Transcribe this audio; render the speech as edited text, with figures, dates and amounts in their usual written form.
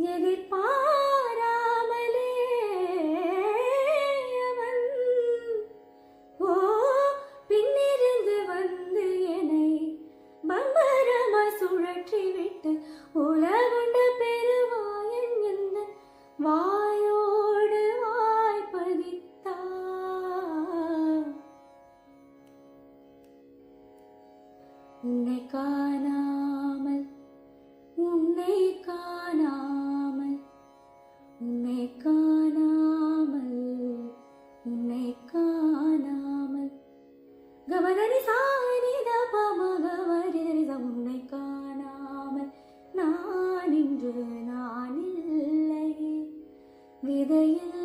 எதிர்பாராமலே அவன் பின்னிருந்து வந்து என்னை பம்பரமாய் சுழற்றி விட்டு உலகுண்ட பெருவாயன் என்ன வாயோடு வாய் பதித்தார். உன்னை காணாமல் உன்னை காணாமல் உன்னை காணாமல் உன்னை காணாமல் கவனரி சானித பமகவரித உன்னை காணாமல் நான் இன்று நான் இல்லையே விதையில்